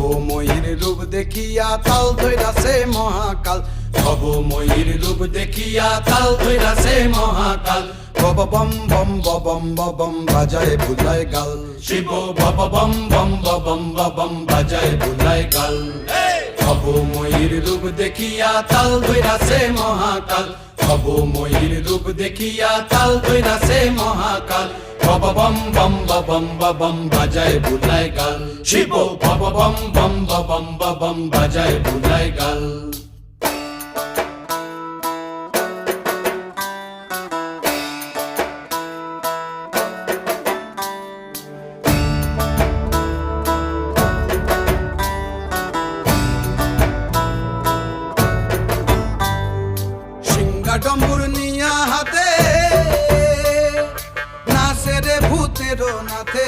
ভবময়ীর রূপ দেখিয়া তাল ধইরাছে মহাকাল, ভবময়ীর রূপ দেখিয়া তাল ধইরাছে মহাকাল। বব বম বম বম বম বাজায় বুলায় গাল, শিব বব বম বম বম বম বাজায় বুলায় গাল। ভবময়ীর রূপ দেখিয়া তাল ধইরাছে মহাকাল, ভবময়ীর রূপ দেখিয়া তাল ধইরাছে মহাকাল। বব বম বম বম বাজায় বুলায় গাল, শিব বব বম বম বম বাজায় বুলায় গাল। ডম্বুর নিয়া হাতে নাচে রে ভূতের নাথে,